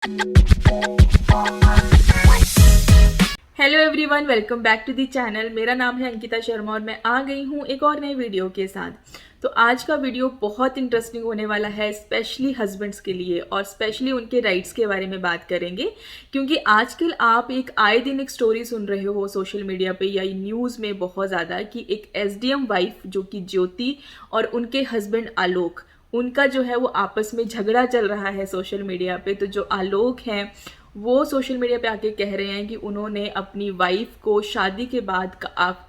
Hello everyone, welcome back to the channel. मेरा नाम है अंकिता शर्मा और मैं आ गई हूँ एक और नए वीडियो के साथ। तो आज का वीडियो बहुत इंटरेस्टिंग होने वाला है, स्पेशली हस्बैंड्स के लिए और स्पेशली उनके राइट्स के बारे में बात करेंगे। क्योंकि आजकल आप एक आए दिन एक स्टोरी सुन रहे हो सोशल मीडिया पे या न्यूज़ में बहुत ज़्यादा कि एक एसडीएम वाइफ जो कि ज्योति और उनके हस्बैंड आलोक, उनका जो है वो आपस में झगड़ा चल रहा है सोशल मीडिया पे। तो जो आलोक हैं वो सोशल मीडिया पे आके कह रहे हैं कि उन्होंने अपनी वाइफ को शादी के बाद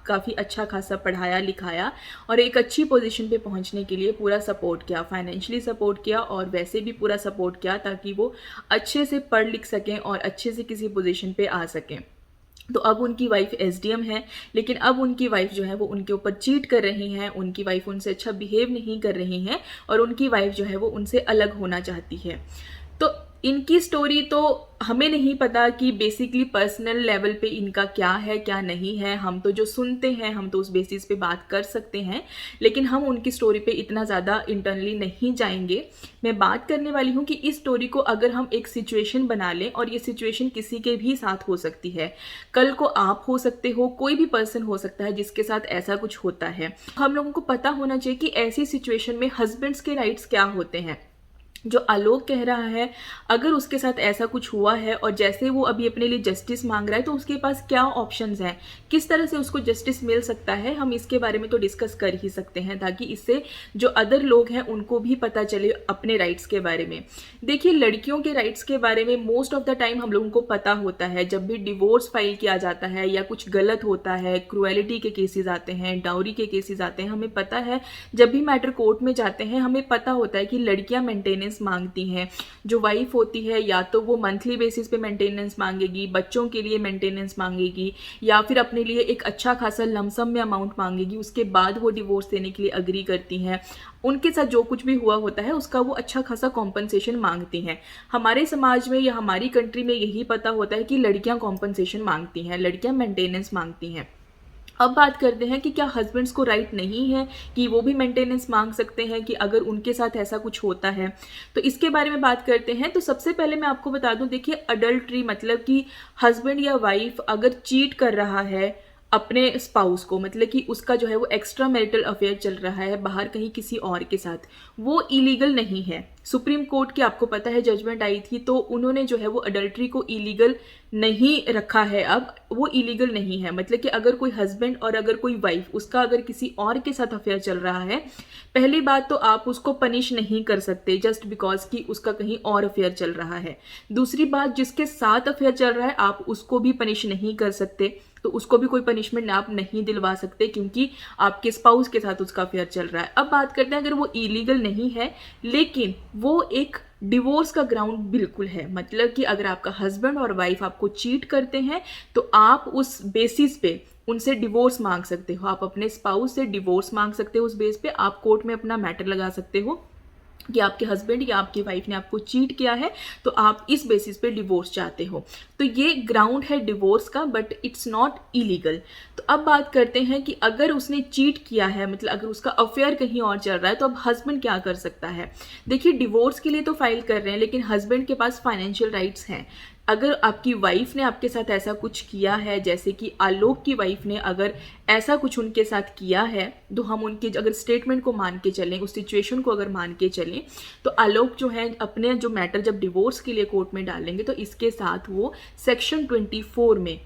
काफ़ी अच्छा खासा पढ़ाया लिखाया और एक अच्छी पोजीशन पे पहुंचने के लिए पूरा सपोर्ट किया, फाइनेंशियली सपोर्ट किया और वैसे भी पूरा सपोर्ट किया ताकि वो अच्छे से पढ़ लिख सकें और अच्छे से किसी पोजीशन पे आ सकें। तो अब उनकी वाइफ एसडीएम है, लेकिन अब उनकी वाइफ जो है वो उनके ऊपर चीट कर रही हैं, उनकी वाइफ उनसे अच्छा बिहेव नहीं कर रही हैं और उनकी वाइफ जो है वो उनसे अलग होना चाहती है। तो इनकी स्टोरी तो हमें नहीं पता कि बेसिकली पर्सनल लेवल पे इनका क्या है क्या नहीं है। हम तो जो सुनते हैं हम तो उस बेसिस पे बात कर सकते हैं, लेकिन हम उनकी स्टोरी पे इतना ज़्यादा इंटरनली नहीं जाएंगे। मैं बात करने वाली हूँ कि इस स्टोरी को अगर हम एक सिचुएशन बना लें, और ये सिचुएशन किसी के भी साथ हो सकती है, कल को आप हो सकते हो, कोई भी पर्सन हो सकता है जिसके साथ ऐसा कुछ होता है। हम लोगों को पता होना चाहिए कि ऐसी सिचुएशन में हस्बैंड्स के राइट्स क्या होते हैं। जो आलोक कह रहा है, अगर उसके साथ ऐसा कुछ हुआ है और जैसे वो अभी अपने लिए जस्टिस मांग रहा है तो उसके पास क्या ऑप्शंस हैं, किस तरह से उसको जस्टिस मिल सकता है, हम इसके बारे में तो डिस्कस कर ही सकते हैं ताकि इससे जो अदर लोग हैं उनको भी पता चले अपने राइट्स के बारे में। देखिए, लड़कियों के राइट्स के बारे में मोस्ट ऑफ द टाइम हम लोगों को पता होता है। जब भी डिवोर्स फाइल किया जाता है या कुछ गलत होता है, क्रुएलिटी के केसेस आते हैं, डाउरी के केसेस आते हैं, हमें पता है जब भी मैटर कोर्ट में जाते हैं हमें पता होता है कि लड़कियां मेंटेनेंस मांगती हैं। जो वाइफ होती है या तो वो मंथली बेसिस पे मेंटेनेंस मांगेगी, बच्चों के लिए मेंटेनेंस मांगेगी या फिर अपने लिए एक अच्छा खासा लमसम में अमाउंट मांगेगी, उसके बाद वो डिवोर्स देने के लिए अग्री करती हैं। उनके साथ जो कुछ भी हुआ होता है उसका वो अच्छा खासा कॉम्पनसेशन मांगती हैं। हमारे समाज में या हमारी कंट्री में यही पता होता है कि लड़कियां कॉम्पनसेशन मांगती हैं, लड़कियां मेंटेनेंस मांगती हैं। अब बात करते हैं कि क्या हस्बैंड्स को राइट नहीं है कि वो भी मेंटेनेंस मांग सकते हैं कि अगर उनके साथ ऐसा कुछ होता है। तो इसके बारे में बात करते हैं। तो सबसे पहले मैं आपको बता दूं, देखिए, अडल्ट्री मतलब कि हस्बैंड या वाइफ अगर चीट कर रहा है अपने स्पाउस को, मतलब कि उसका जो है वो एक्स्ट्रा मैरिटल अफेयर चल रहा है बाहर कहीं किसी और के साथ, वो इलीगल नहीं है। सुप्रीम कोर्ट की आपको पता है जजमेंट आई थी, तो उन्होंने जो है वो अडल्ट्री को इलीगल नहीं रखा है। अब वो इलीगल नहीं है, मतलब कि अगर कोई हस्बैंड और अगर कोई वाइफ उसका अगर किसी और के साथ अफेयर चल रहा है, पहली बात तो आप उसको पनिश नहीं कर सकते जस्ट बिकॉज कि उसका कहीं और अफेयर चल रहा है। दूसरी बात, जिसके साथ अफेयर चल रहा है आप उसको भी पनिश नहीं कर सकते, तो उसको भी कोई पनिशमेंट आप नहीं दिलवा सकते क्योंकि आपके स्पाउस के साथ उसका अफेयर चल रहा है। अब बात करते हैं, अगर वो इलीगल नहीं है लेकिन वो एक डिवोर्स का ग्राउंड बिल्कुल है, मतलब कि अगर आपका हस्बैंड और वाइफ आपको चीट करते हैं तो आप उस बेसिस पे उनसे डिवोर्स मांग सकते हो, आप अपने स्पाउस से डिवोर्स मांग सकते हो। उस बेस पे आप कोर्ट में अपना मैटर लगा सकते हो कि आपके हस्बैंड या आपकी वाइफ ने आपको चीट किया है तो आप इस बेसिस पे डिवोर्स चाहते हो। तो ये ग्राउंड है डिवोर्स का, बट इट्स नॉट इलीगल। तो अब बात करते हैं कि अगर उसने चीट किया है, मतलब अगर उसका अफेयर कहीं और चल रहा है, तो अब हस्बैंड क्या कर सकता है। देखिए, डिवोर्स के लिए तो फाइल कर रहे हैं लेकिन हस्बैंड के पास फाइनेंशियल राइट्स हैं। अगर आपकी वाइफ ने आपके साथ ऐसा कुछ किया है, जैसे कि आलोक की वाइफ ने अगर ऐसा कुछ उनके साथ किया है, तो हम उनके अगर स्टेटमेंट को मान के चलें, उस सिचुएशन को अगर मान के चलें, तो आलोक जो है अपने जो मैटर जब डिवोर्स के लिए कोर्ट में डालेंगे तो इसके साथ वो सेक्शन 24 में,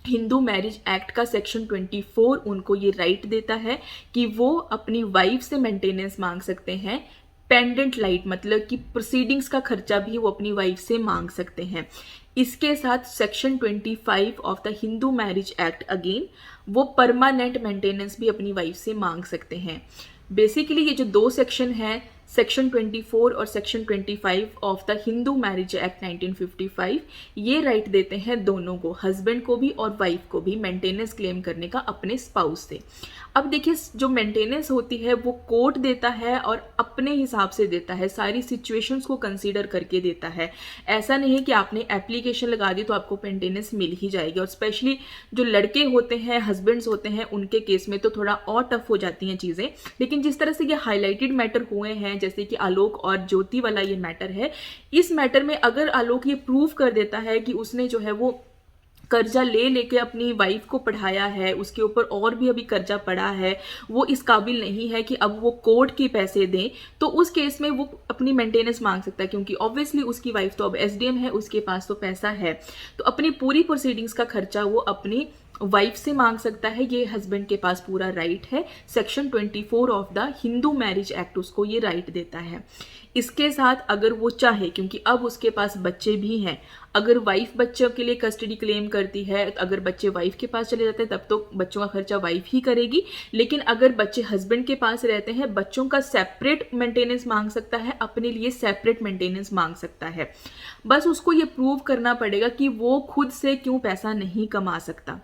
हिंदू मैरिज एक्ट का सेक्शन 24 उनको ये राइट देता है कि वो अपनी वाइफ से मेंटेनेंस मांग सकते हैं। पेंडेंट लाइट मतलब कि प्रोसीडिंग्स का खर्चा भी वो अपनी वाइफ से मांग सकते हैं। इसके साथ section 25 of the Hindu marriage act, again वो परमानेंट मेंटेनेंस भी अपनी वाइफ से मांग सकते हैं। बेसिकली ये जो दो सेक्शन हैं, सेक्शन 24 और section 25 of the Hindu marriage act 1955, ये राइट देते हैं दोनों को, हस्बैंड को भी और वाइफ को भी, मेंटेनेंस क्लेम करने का अपने स्पाउस से। अब देखिए, जो मेंटेनेंस होती है वो कोर्ट देता है और अपने हिसाब से देता है, सारी सिचुएशंस को कंसीडर करके देता है। ऐसा नहीं है कि आपने एप्लीकेशन लगा दी तो आपको मेंटेनेंस मिल ही जाएगी। और स्पेशली जो लड़के होते हैं, हस्बैंड्स होते हैं, उनके केस में तो थोड़ा और टफ हो जाती हैं चीज़ें। लेकिन जिस तरह से ये हाईलाइटेड मैटर हुए हैं, जैसे कि आलोक और ज्योति वाला ये मैटर है, इस मैटर में अगर आलोक ये प्रूव कर देता है कि उसने जो है वो कर्जा ले लेके अपनी वाइफ को पढ़ाया है, उसके ऊपर और भी अभी कर्जा पड़ा है, वो इस काबिल नहीं है कि अब वो कोर्ट के पैसे दें, तो उस केस में वो अपनी मेंटेनेंस मांग सकता है, क्योंकि ऑब्वियसली उसकी वाइफ तो अब एसडीएम है, उसके पास तो पैसा है, तो अपनी पूरी प्रोसीडिंग्स का खर्चा वो अपनी वाइफ से मांग सकता है। ये हस्बैंड के पास पूरा राइट है। Section 24 of the Hindu marriage act उसको ये राइट देता है। इसके साथ अगर वो चाहे, क्योंकि अब उसके पास बच्चे भी हैं, अगर वाइफ बच्चों के लिए कस्टडी क्लेम करती है, अगर बच्चे वाइफ के पास चले जाते हैं तब तो बच्चों का खर्चा वाइफ ही करेगी, लेकिन अगर बच्चे हस्बैंड के पास रहते हैं, बच्चों का सेपरेट मेंटेनेंस मांग सकता है, अपने लिए सेपरेट मेंटेनेंस मांग सकता है। बस उसको ये प्रूव करना पड़ेगा कि वो खुद से क्यों पैसा नहीं कमा सकता।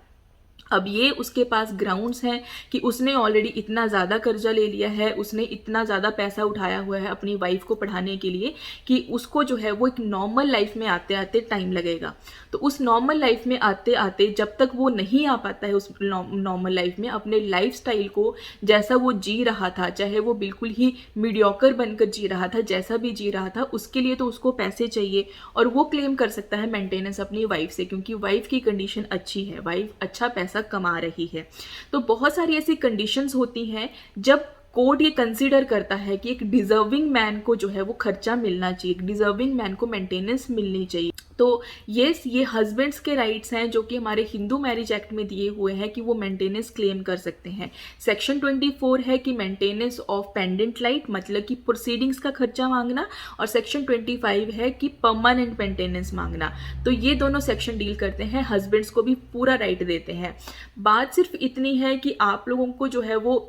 अब ये उसके पास ग्राउंड्स हैं कि उसने ऑलरेडी इतना ज़्यादा कर्जा ले लिया है, उसने इतना ज़्यादा पैसा उठाया हुआ है अपनी वाइफ को पढ़ाने के लिए कि उसको जो है वो एक नॉर्मल लाइफ में आते आते टाइम लगेगा। तो उस नॉर्मल लाइफ में आते आते जब तक वो नहीं आ पाता है उस नॉर्मल लाइफ में, अपने लाइफ स्टाइल को जैसा वो जी रहा था, चाहे वो बिल्कुल ही मीडियोकर बनकर जी रहा था, जैसा भी जी रहा था, उसके लिए तो उसको पैसे चाहिए और वो क्लेम कर सकता है मेंटेनेंस अपनी वाइफ से, क्योंकि वाइफ की कंडीशन अच्छी है, वाइफ अच्छा पैसा कमा रही है। तो बहुत सारी ऐसी कंडीशंस होती हैं जब कोर्ट ये कंसीडर करता है कि एक डिजर्विंग मैन को जो है वो खर्चा मिलना चाहिए, एक डिजर्विंग मैन को मेंटेनेंस मिलनी चाहिए। तो ये हस्बैंड्स के राइट्स हैं जो कि हमारे हिंदू मैरिज एक्ट में दिए हुए हैं कि वो मेंटेनेंस क्लेम कर सकते हैं। सेक्शन 24 है कि मेंटेनेंस ऑफ पेंडेंट लाइट, मतलब कि प्रोसीडिंग्स का खर्चा मांगना, और सेक्शन 25 है कि परमानेंट मेंटेनेंस मांगना। तो ये दोनों सेक्शन डील करते हैं, हस्बैंड्स को भी पूरा राइट देते हैं। बात सिर्फ इतनी है कि आप लोगों को जो है वो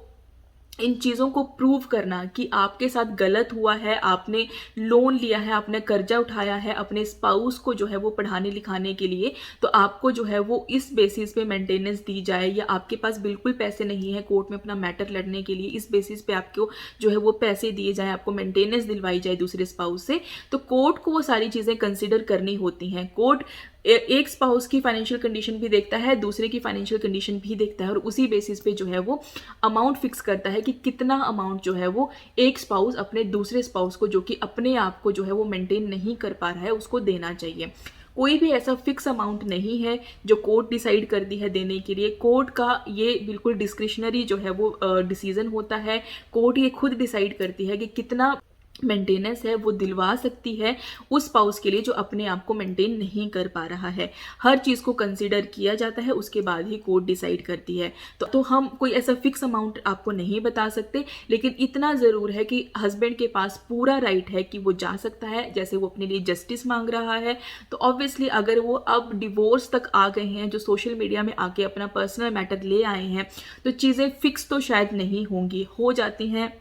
इन चीज़ों को प्रूव करना कि आपके साथ गलत हुआ है, आपने लोन लिया है, आपने कर्जा उठाया है अपने स्पाउस को जो है वो पढ़ाने लिखाने के लिए, तो आपको जो है वो इस बेसिस पे मेंटेनेंस दी जाए, या आपके पास बिल्कुल पैसे नहीं है कोर्ट में अपना मैटर लड़ने के लिए, इस बेसिस पे आपको जो है वो पैसे दिए जाए, आपको मेंटेनेंस दिलवाई जाए दूसरे स्पाउस से। तो कोर्ट को वो सारी चीज़ें कंसिडर करनी होती हैं। कोर्ट एक स्पाउस की फाइनेंशियल कंडीशन भी देखता है, दूसरे की फाइनेंशियल कंडीशन भी देखता है, और उसी बेसिस पे जो है वो अमाउंट फिक्स करता है कि कितना अमाउंट जो है वो एक स्पाउस अपने दूसरे स्पाउस को, जो कि अपने आप को जो है वो मेंटेन नहीं कर पा रहा है, उसको देना चाहिए। कोई भी ऐसा फिक्स अमाउंट नहीं है जो कोर्ट डिसाइड कर दी है देने के लिए। कोर्ट का ये बिल्कुल डिस्क्रिशनरी जो है वो डिसीजन होता है। कोर्ट ये खुद डिसाइड करती है कि कितना मेंटेनेंस है वो दिलवा सकती है उस स्पाउस के लिए जो अपने आप को मेंटेन नहीं कर पा रहा है। हर चीज़ को कंसीडर किया जाता है, उसके बाद ही कोर्ट डिसाइड करती है। तो हम कोई ऐसा फिक्स अमाउंट आपको नहीं बता सकते, लेकिन इतना ज़रूर है कि हस्बैंड के पास पूरा राइट है कि वो जा सकता है। जैसे वो अपने लिए जस्टिस मांग रहा है, तो ऑब्वियसली अगर वो अब डिवोर्स तक आ गए हैं, जो सोशल मीडिया में आके अपना पर्सनल मैटर ले आए हैं, तो चीज़ें फिक्स तो शायद नहीं होंगी, हो जाती हैं,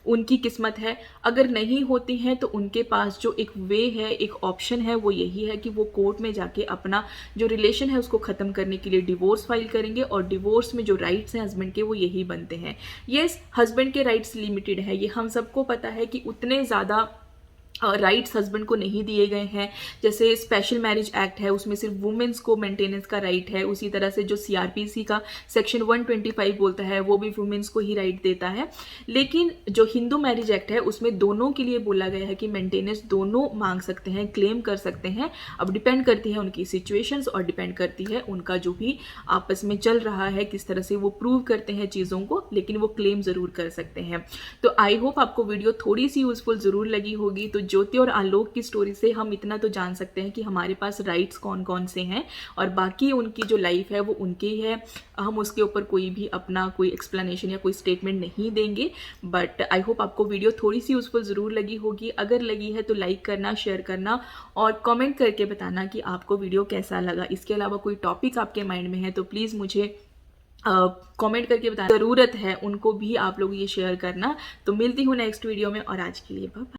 उनकी किस्मत है। अगर नहीं होती हैं तो उनके पास जो एक वे है, एक ऑप्शन है, वो यही है कि वो कोर्ट में जाके अपना जो रिलेशन है उसको ख़त्म करने के लिए डिवोर्स फाइल करेंगे, और डिवोर्स में जो राइट्स हैं हस्बैंड के वो यही बनते हैं। येस, हस्बैंड के राइट्स लिमिटेड है, ये हम सबको पता है कि उतने ज़्यादा राइट्स हस्बैंड को नहीं दिए गए हैं। जैसे स्पेशल मैरिज एक्ट है, उसमें सिर्फ वुमेन्स को मेंटेनेंस का राइट है। उसी तरह से जो सीआरपीसी का सेक्शन 125 बोलता है, वो भी वुमेन्स को ही राइट देता है। लेकिन जो हिंदू मैरिज एक्ट है उसमें दोनों के लिए बोला गया है कि मेंटेनेंस दोनों मांग सकते हैं, क्लेम कर सकते हैं। अब डिपेंड करती है उनकी सिचुएशंस और डिपेंड करती है उनका जो भी आपस में चल रहा है, किस तरह से वो प्रूव करते हैं चीज़ों को, लेकिन वो क्लेम ज़रूर कर सकते हैं। तो आई होप आपको वीडियो थोड़ी सी यूजफुल ज़रूर लगी होगी। तो ज्योति और आलोक की स्टोरी से हम इतना तो जान सकते हैं कि हमारे पास राइट्स कौन कौन से हैं, और बाकी उनकी जो लाइफ है वो उनकी ही है। हम उसके ऊपर कोई भी अपना कोई एक्सप्लेनेशन या कोई स्टेटमेंट नहीं देंगे। बट आई होप आपको वीडियो थोड़ी सी यूजफुल ज़रूर लगी होगी। अगर लगी है तो लाइक करना, शेयर करना और कमेंट करके बताना कि आपको वीडियो कैसा लगा। इसके अलावा कोई टॉपिक आपके माइंड में है तो प्लीज़ मुझे कमेंट करके बताना, ज़रूरत है उनको भी आप लोग ये शेयर करना। तो मिलती हूँ नेक्स्ट वीडियो में, और आज के लिए बाय बाय।